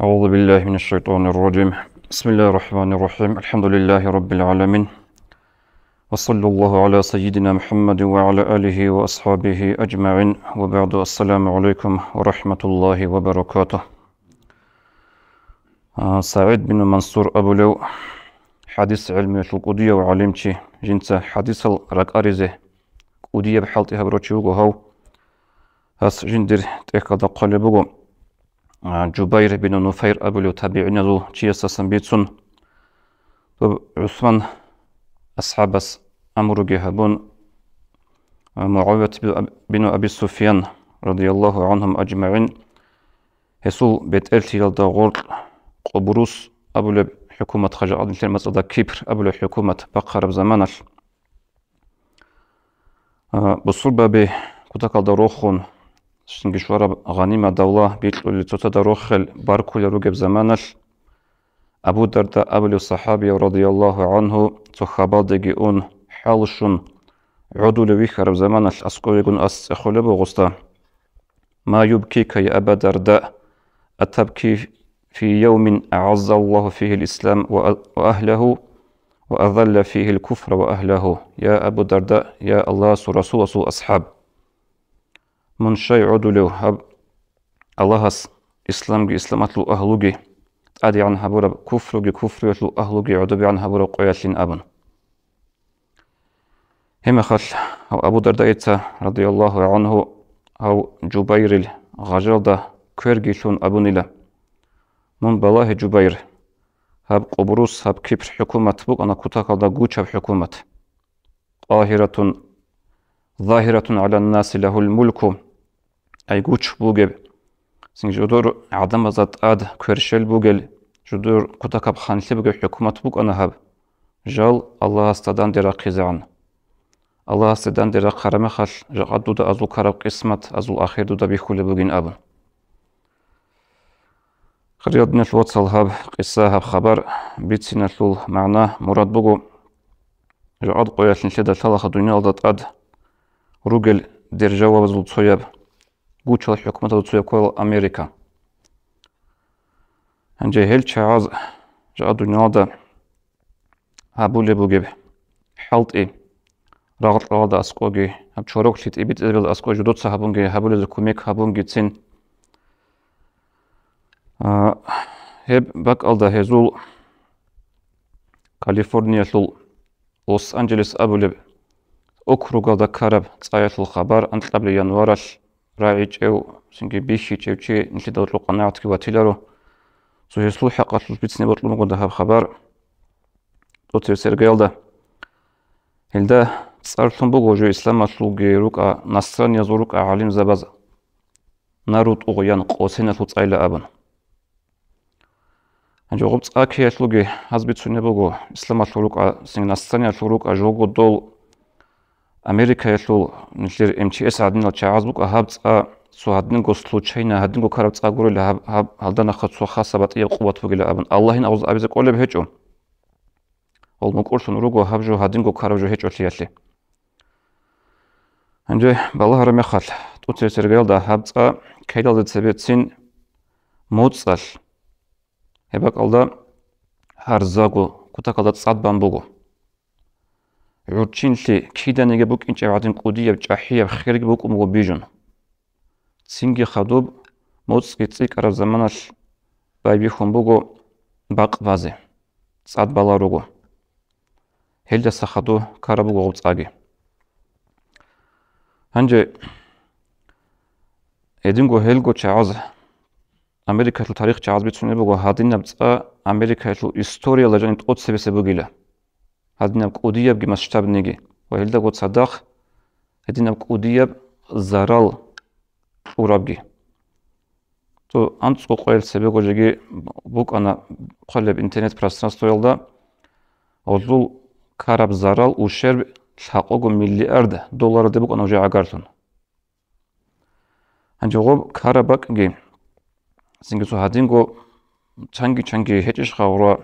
أعوذ بالله من الشيطان الرجيم بسم الله الرحمن الرحيم الحمد لله رب العالمين وصلى الله على سيدنا محمد وعلى آله وأصحابه أجمعين وبعد السلام عليكم ورحمة الله وبركاته سعيد بن منصور أبو لو حديث علمي القودية وعلمتي جنس حديث الرقارزة قودية بحالتها بروتشيوغو هاو هاس جندر تيكادا قلبوغو جبير بن نفير أبو لو تابعين ذو تشيسا سنبيتسون عثمان أصحاب أمر جهبون معاوية بن أبي سفيان رضي الله عنهم أجمعين هسول بيت إلتي للدغور قبروس أبو لو حكومة خجاء المسألة كيبر أبو لو حكومة بقرب زمانش بصورة بي كتاكال دروخون شنگشوارا غنیمة دولة بيتلو لتوتا دروخل باركو لروجب زمانش أبو درداء أبو الصحابي رضي الله عنه تخبال دقي أون حالشون عدو لويخرب زمانش أسقويقون أسخلبو غستا ما يبكيك يا أبا درداء أتبكي في يوم أعز الله فيه الإسلام وأهله وأذل فيه الكفر وأهله يا أبو درداء يا الله رسول أصحاب من شيء عدو له الله إسلامي إسلامات له أهلوجي أدي عن هبورة كفر له أهلوجي عدو عن هبورة قياسين أبن هم خل أو أبو درداء رضي الله عنه أو جبير الغجر ده كرجيشون أبن له من بالله جبير هب قبروس هب كبر حكومة بق أنا كتاك ده جوتش حكومة قاهرة ظاهرة على الناس له الملك أي جوتش بوجب سنجدور عدم زاد آد كرشل بوجل جدور كتاك بخانش بوجب حكومة بق أنا هب جال الله استدان درا قزعن الله استدان درا خرم خش جقدو دا أزو كرب قسمت أزو آخر دو دا بيخول بوجين أبن خريضنا الواتسال هب قصة هب خبر بيتسنا الول معناه مراد بوجو جقد قياسن شدة ثلاث دنيا لدت أد روجل درجة وبزول تصيب قوتش الحكومة تصيب كل أمريكا هنجي هل شعاز جاء الدنيا ده هبولي بوجب حالت إيه رغط رغط أسقوجي هب شروق شيت إبيت إبل أسقوجي دوت صاحبونجي هبولي زكوميك هبونجي تين هب بق ألدا هزول كاليفورنيا لول لوس أنجلس أبولي أكروغا دا كارب تسايت الخبر أنت قبل ينوارش رايج أو سنجي بيشي تشي نشي دور القناعات كي واتيلارو سو يسلو حقات البيتسني بطلو مقود هاب خبر توتير سيرجيل دا هلدا تسارتون بوغو جو إسلام أسلوغي روكا نصران يزوروكا عالم زباز ناروت أغيان قوسين أسلو تسايلا أبن هنجو غب تساكي أسلوغي هزبيت سوني بوغو إسلام أسلوغا سنجي نصران أسلوغا جوغو دول أمريكا يسلو نشير MTS عدنا تشعازبوك أهابت سو هادنغو случайно هادنغو كاربت أقول له هاب هالدنا خد سو خاصة بطيء قوة فوقي لأبن الله هنا أوز أبيزك أولي بهجو أول مقرص نروجو هابجو هادنغو كاربجو هجو تليالي هنجي بالله رمي خال توتي سرقيل دا هابت كيدال دي تسبيتسين موتسال هباك ألدا هارزاغو كتاك ألدا تصاد بانبوغو عرچينلي كيدانيگه بوك انچ عادن قوديه بچاحيه بخيرگ بوك مو بيجن سينگي خدوب موتسكي تسيك ار زمانش بايبي خونبوغو باق وازي صاد بالاروغو هلدا سخدو كاربوغو غوصاگي هنجي ادينگو هلگو چاز امريكا تاريخ چاز بيتسونيبوغو هادين نبصا امريكا история лажан от себесе богила هادنا قودية بمسشتاب نيجي وهلدا قد صدق هادنا قودية زرال ورابجي تو أنت قويل سبب وجهي بوك أنا قلب إنترنت пространство يلدا أوزول كارب زرال وشرب حقوق مليارد دولار دبوك أنا وجه عقارتون هنجوب كاربك جي سينجسو هادينغو چانگي هيتش خاورا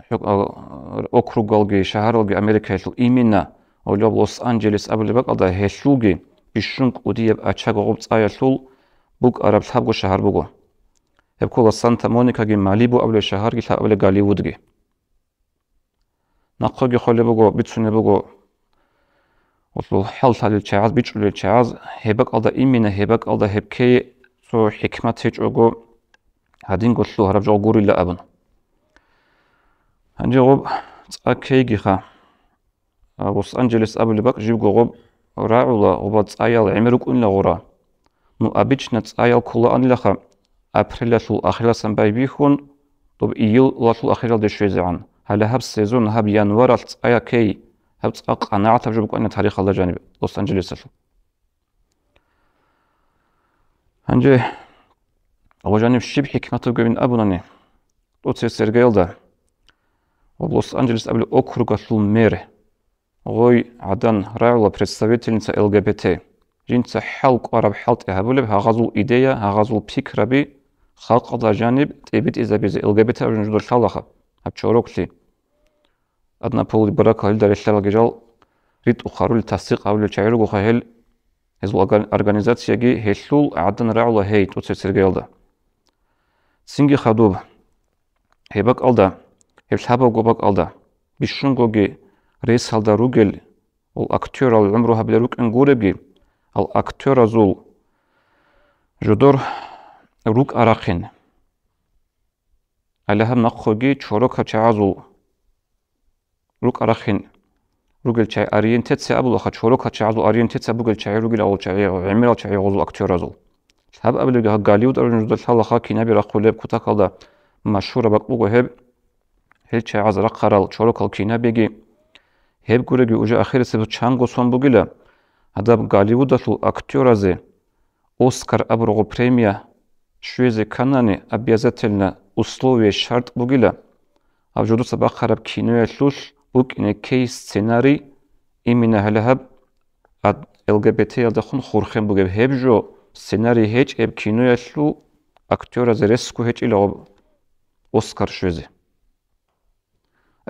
округалги шаҳарлги Америкаи именно олоб Лос-Анҷелес аблебак алда хешуги бишунг удиеб ачаг оғуб цаялул бук араб сабгу шаҳар бугу ებქოლა სანტა მონიკაგი მალიბუ ავლე შაჰარგი ავლე გალივუდგი ნახოგი ხოლებოგო ბიცუნებოგო ოსლო ჰალთალი ჩააზ ბიჭული ჩააზ ჰებაკალდა იმინა ჰებაკალდა ჰებქე სო ჰიკმათი ჭოგო ადინგო სულ არაბჯო გურილა აბან ანჯო წაკეიგი ხა ლოს-ანჯელეს აბლიბაკ ჟივგო რაულა ობა წაიალ ემერუკუნლა ღორა ну обычно წაიალ ქულა ანილახა აპრილასულ ახილასან ბაიბიხუნ დობ იილ ლასულ ახილალ დეშვეზან ჰალა ჰაბ სეზონ ჰაბ იანვარ ალ წაიაკეი ჰაბ წაყანაათ აბჯო ბუკანა თარიხალდა ჯანი ლოს-ანჯელესასო ანჯე აღვაჟანი შიბ ჰიკმათო გევინ აბუნანი ტოცე სერგეილდა ლოს-ანჯელეს აბლი ოქრუგასულ მერე غوي عدن راولا представительница ЛГБТ. Жинца халк араб халт ябулеб хагазул идея, хагазул фикраби халқада жаниб тебит изабиз ЛГБТ жудор шалаха. Аб чорокли. Адна поли барака дар ишла гежал рит ухарул тасдиқ авле чайру гохел эзул организацияги хешлул адн раула хей туце сергелда. Синги хадуб хебак алда, хебшаба гобак алда. Бишунгоги رئيس هذا الرجل والأكتور اللي عمره هبلروك إنجوربي الأكتور زول جدور روك أراخين علىهم نخوجي شروك هتشعزول روك أراخين رجل شيء أرين تتسع أبو لخا شروك هتشعزول أرين تتسع بقول شيء رجل أول شيء عمل شيء غزول أكتور زول هب قبل جه قاليود أرين جدول حلا خاكي نبي رخولب كتاك هذا مشهور بقوله هب هل شيء عز رقرال شروك الكينا بيجي هب گورگی اوجا آخر سبب چانگو سون بگیله هداب گالیووداسل اکتورازه اسکار ابروغو پریمیا شویز کانانی обязательно условие шарт بگیله авжуду сабақ хараб киноя луш бук ине кей сценарий именно халахаб ад ЛГБТ ялдахун хурхем бугеб хебжо сценарий хеч эб киноя лу актеразе реску хеч ило оскар швезе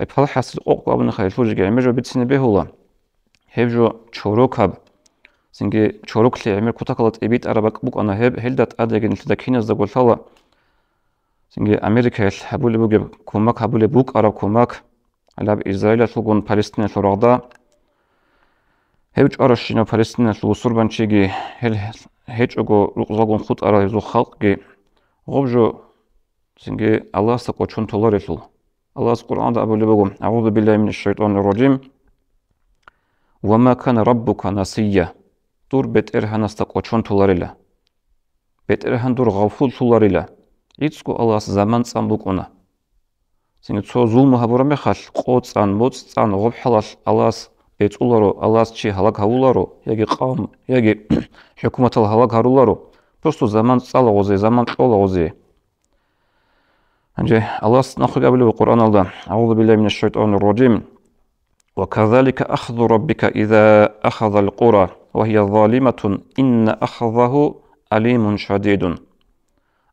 ай пал хасил оqabını xayfur gelmejo bitsine behola hevjo chorokab singe chorokle emer kutakalat ebit arabak buk ana heb heldat adegen da kinazda golfala singe amerika el habule bugeb komak habule buk arab komak alab İsrail sulgun Palestina soragda hevj arashina Palestina sul surbanchigi hel hech ogo ruqzagun khut ara zo xalqge gobjo singe Allah sa qochun tolar esul الله القرآن أقول لكم أعوذ بالله من الشيطان الرجيم وما كان ربك نسيا دور بيت إرهان استقوشون تولاريلا بيت إرهان دور غفول تولاريلا يتسكو الله زمان سامبوكونا سيني تسو ظلم هبورا مخال قوت عن موت عن غب حلاش الله بيت أولارو الله شي هلاك هولارو يجي قام يجي حكومة الهلاك هولارو просто زمان صالغوزي زمان طولغوزي أنجي الله نأخذ قبل القرآن الله أعوذ بالله من الشيطان الرجيم وكذلك أخذ ربك إذا أخذ القرى وهي ظالمة إن أخذه أليم شديد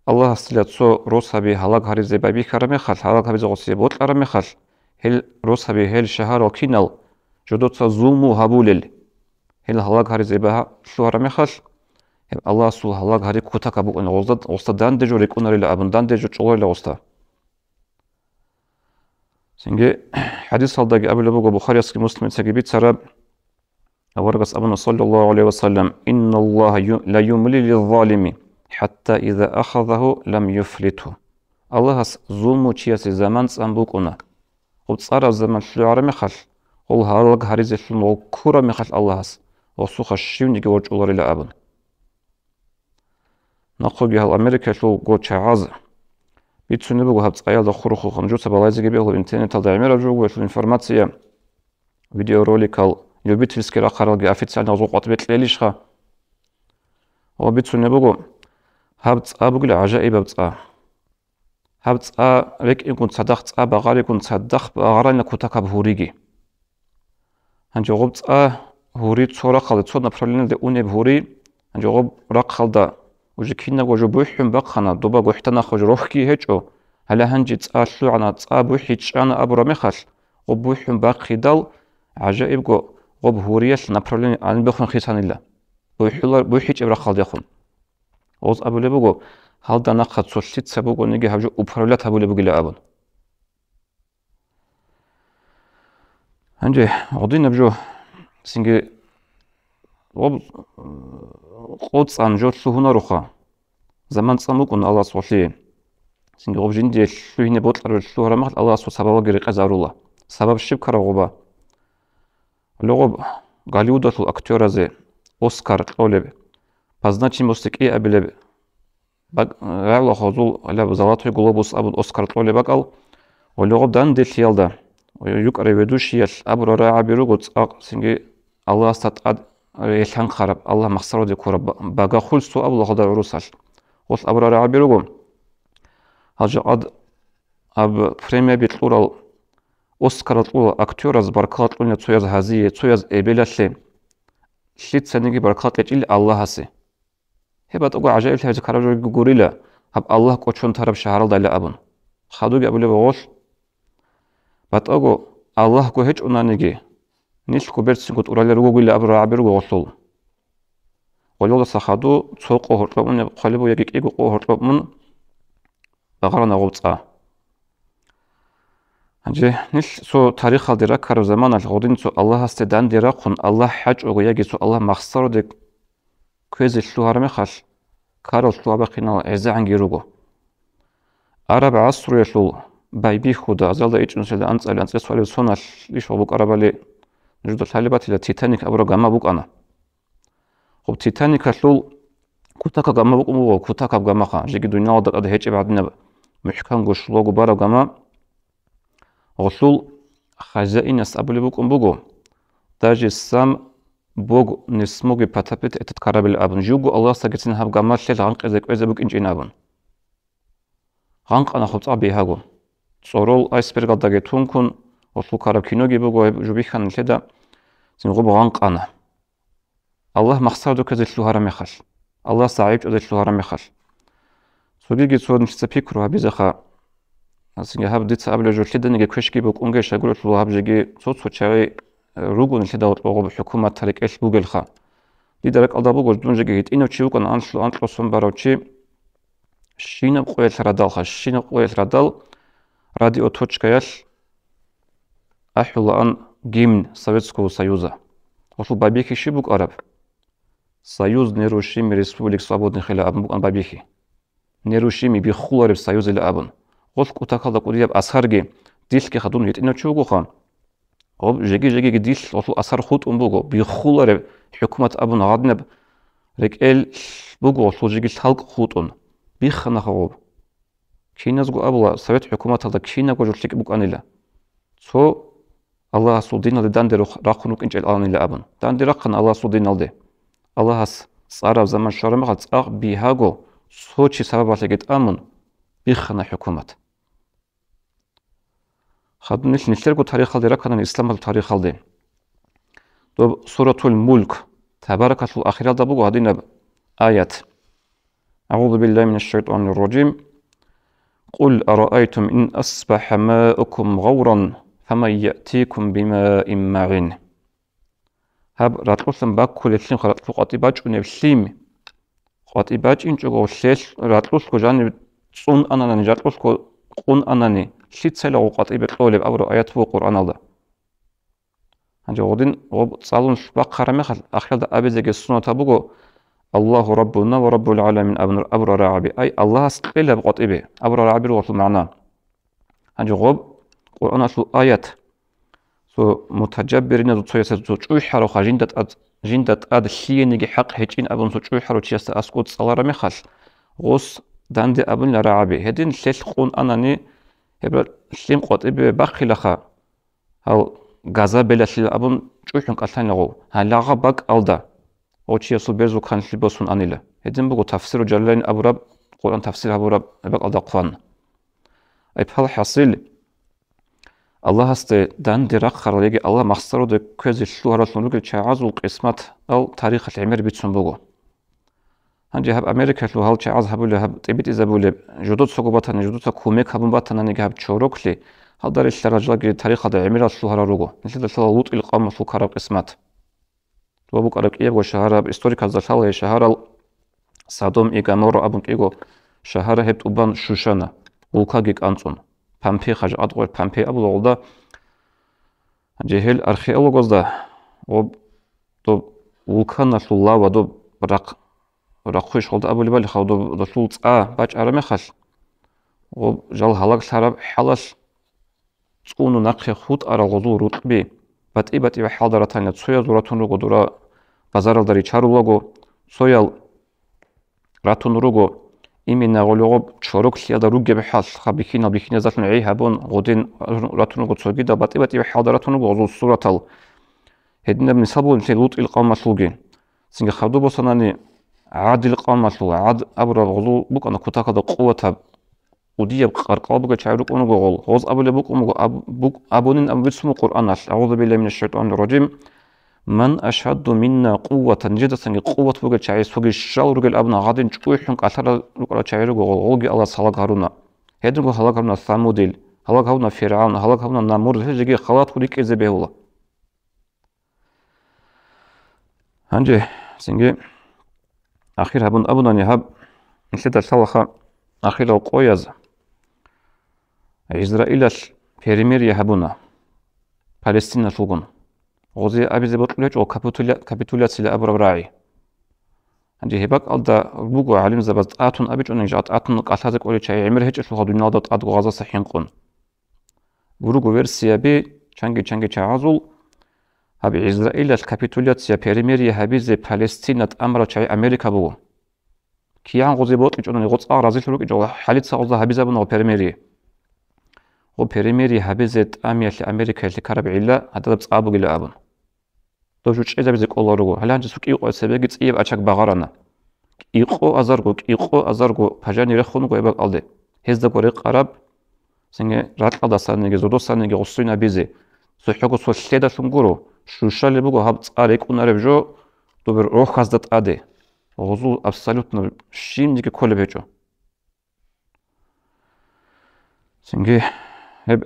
الله سلت سو روسابي هلاك هرزي بابي كرمخال هلاك هرزي غصي بوت كرمخال هل روسابي هل شهر وكينال جدوت ظلم هبولل هل هلاك هرزي بها شو هرمخال الله سو هلاك هري كوتاك أبو أن غزد غصدان دجو ريكون ريلا أبندان دجو تشغل غصدا سنجي حديث هذا أبو لبوغ بخاري أسكي مسلم تجيبت سراب ورقص أبونا صلى الله عليه وسلم إن الله لا يملي للظالم حتى إذا أخذه لم يفلته الله ظلم وشياس زمان سنبوكونا وتصار الزمان شلوار مخال قل هالك هريز شلون وكورا مخال الله وسوخ الشيون يجي ورج الله إلى أبن نقول بها الأمريكا شلو قو شعاز بيتسوني بقى هبت أيال خروخو خمجو سبلايزي جبيه الإنترنت الدعمير جو الإنفورماتيا فيديو روليكال любительский рахаралги официально зуқат бетлелишха ва битсуне бугу хабца бугли ажаиб бца хабца рек икун садахца багарикун садах багарана кутакаб хуриги анжогобца хури цора хал цод направление де уне хури анжогоб рахалда уже кинна гожу бухим бахана дуба гохтана хож рохки хечо hala hanji ца ана ца бухичана абрамехал обухим бахидал ажаиб го غب هوريش направление ан бехон хисанилла бухилар бухич ибра халдяхун оз абуле буго Haldan akhat solit sabu konigi habju upravlat habule bugila abun. Anje odin habju singe qots anjo suhuna ruha. Zaman samukun Allah soли. Singe objinde suhine botlar suharamaq Allah so sababa giri qazarullah. Sabab shib karagоба. Logo Голливудасул актёразе Оскар qoleb. Позначимости qi-აბილებ. Равла хозул ала золотой глобус абу Оскар qolebaqal. Logo дандилиалда. Юқаре ведущиял абрара абиругуц синге Allah стат елхан қарап, Allah мақсароде көріп, бага хулсу абуллахада урусал. Ос абрара абиругу. Ажад аб премия битлурал Оскар атлула актёраз баркатлуня цояз хазие, цояз эбеласле. Шлицаниги баркатлечил Аллахаси. Хебат уга ажаиб хазы каражо гурила. Хаб Аллах кочон тараб шахарал дайла абун. Хадуги абуле богол. Бат ого Аллах ко хеч унаниги. Ниш куберсингут уралер гугула абра абиру госул. Олола сахаду цоқо хортлобун қалибу яги киго хортлобун багарана гоцаа. Анже ниш со тарих алдира кар заман ал годин со Аллах асте дан дира хун Аллах хач ого яги со Аллах мақсаро де көзе шлуарме хал карол шлуаба қинал эзангируго. Араб асру яшул байби худа азалда ичнусел анцали анцес фале сонал ишобу карабали Жуда талибатила Титаник абро гама букана. Хоб Титаник аслул кутака гама букуму кутака гамаха жиги дуняла да хече бадна мухкан гошлогу бара гама Ослул хазаин асабли букум буго даже сам Бог не смог потопить этот корабль абн жугу Аллах сагитин хаб гама шел ганқ эзе бук инжинабн ганқ ана хоб цабихаго цорол айсберг даге тункун Ослу караб киноги буго жубихан леда сингу ганқана Аллах мақсаду кезешлу харамехал Аллах саиб кезешлу харамехал Субиги цодн фикру абизаха синге хаб дица абла жушледенге көшки бук унге шагурулу хабжиги соцсочаи ругун леда отбого хукумат тарик эл бугелха лидерак алдабуго дунжиги иночи укан антлосун барочи шина qoyel radalха шина qoyel radal радио точкаял Ахулан гимн Советского Союза. Ослу бабихи шибук араб. Союз нерушими республик свободных или абн букан бабихи. Нерушими бихуларев союз или абн. Ос кутакалда кудияб асхарги дилки хадун ет иночугу хан. Об жеги дил ослу асхар хут умбуго бихуларев хукумат абн гаднеб рек эл буго ослу жеги халк хутун. Бихана хаб. Киназгу абла совет хукуматалда кинагу журлик буканила. Со Allah sudinalde dande raqunuk inchel anila abun. Dande raqan Allah sudinalde. Allah has tsara zaman şarama tsaq bihago sochi sababalegit amun bixna hukumat. Xadnil nillergo tarixalde raqanan islamal tarixalde. Do suratul mulk tabarakatul akhiralda bu hadina ayat. A'udhu billahi minash-shaytanir rajim. Qul ara'aytum in asbaha ma'ukum ghawran فما يأتيكم بماء معين هب راتلوسن باكولتلين خراتلو قاتيباج ونبليم قاتيباج انجو شل راتلوس كوجاني صون اناني راتلوس كو قون اناني شيتسلو قاتيبت قولب ابرو ايات فو قران الله انجو غدين او صالون باق خرمه خل اخيرا ابيزه سنو تابوغو الله ربنا ورب العالمين ابرو رعبي اي الله استقل بقاتيبه ابرو رعبي وصل معنا انجو غب Qur'an aslu ayat so mutajabbirin do tsoyasa so chuharo jindat ad hlienige haq hecin abun so chuharo chiasta askut salara mehal gos dande abun la raabi hedin hlel qun anani hebra hlim qotibe bakhilaha hal gaza belashil abun chuhun qaltan lago halaga bak alda ochiya so bezu kan hlibosun anila hedin bugo tafsiru jalalain aburab Qur'an tafsir aburab bak alda qan ay phal hasil Allah asте дан дирак харалеги Allah мақсароде көзи шлуараслунуги чаазул қисмат ал тарих ал-имер битсун буго. Анже хаб Америка шлу хал чааз хабуле хаб тибит изабуле жудут согубатани жудута кумек хабумбатанани хаб чорокли хал дар илларажлаги тарих ал-имер шлуараруго. Нисида сала лут ил қам шлу караб қисмат. Туабук арак иего шахараб историк азашал шахарал Садом и Гамора абун киго شهر هبت أبان شوشانا ولكاجي كانتون بامبي خاج أدغور بامبي أبو لغدا جهل أرخيولوجوز دا وب دو ولكانا شو لاوا دو راقوش خلد أبو لبالي خاو دو شلت باج أرمي خاش وب جال هلاك سراب حلاش تقونو نقي خود أرى غضو رطبي بات حالدارتان سويا زوراتون روغو دورا بازارال داري چارولوغو سويال راتون روغو إمي نغولوغو چوروك سيادا روغي بحال خبيكينا بيكينا زاتون عيهابون غودين راتون روغو تسوغي دا بات حالدارتون روغو غضو سوراتال هدنا بنسابو نسي لوط إلقام مسلوغين سنگا خبدو بوساناني عادل القام مسلوغ عاد أبرا غضو بوك أنا كتاكا دا قوة ودي قرقال بوك چايروك أنو غول غوز أبولي بوك أبونين أبو بسمو قرآن أعوذ بالله من الشيطان الرجيم من أشهد منا قوة نجد سنجي قوة بوك چاي سوغي شال روغل أبنا غادين چويحنك أثر روغل چايروك غول غولغي الله صلاق هارونا هيدنغو خلاق هارونا ثاموديل خلاق هارونا فرعون خلاق هارونا نامور هجيجي خلاط خوريك إزي بيهولا هنجي سنجي أخير هابون أبونا نهاب نسيت السالخة أخير القويز إسرائيل перемирие يهبونا فلسطين شوغون غوزي أبي زبطلج أو كابيتولاسيلا أبو ربراعي عندي هباك ألدا بوغو علم زبط آتون أبيج أن يجات آتون قاسازك أولي شيء عمر هيج شو هادو نادات أدغو غازا صحيح قون بوغو فيرسيا بي چانگي چاعزول هبي إسرائيل كابيتولاسيا перемирие هبي زي فلسطين أمر شيء أمريكا بوغو كيان غوزي بطلج أن يغوص رازيل شروك إجو حاليت ساوزا هبي زبون أو перемирие و перемирие هبزت أميال أمريكا اللي كرب علا هذا بتصابو جل أبون دوجوش إذا بزك الله رجو هل عنده سوق يقو سبيجت إيه أشك بغارنا يقو أزرقو فجاني رخونو قيبك ألدي هذا قريق عرب سنجة رات الله سنجة زودو سنجة غصينا بيزي سوحكو سوشيدا شنقرو شو شال بقو هبت أريك ونعرف جو دوبر روح خزدت أدي غزو أبسالوتنا شيم ديك كل بيجو سنجة هب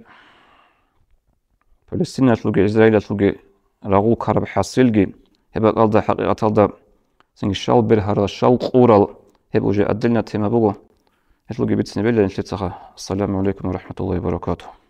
فلسطين شلوغي إسرائيل شلوغي راغول كارب حاصلغي هب قالدا حقيقة دا سنجي شال برهار شال قورال هب وجه أدلنا تيما بوغو شلوغي بيتسني بيلا نشلتسخا السلام عليكم ورحمة الله وبركاته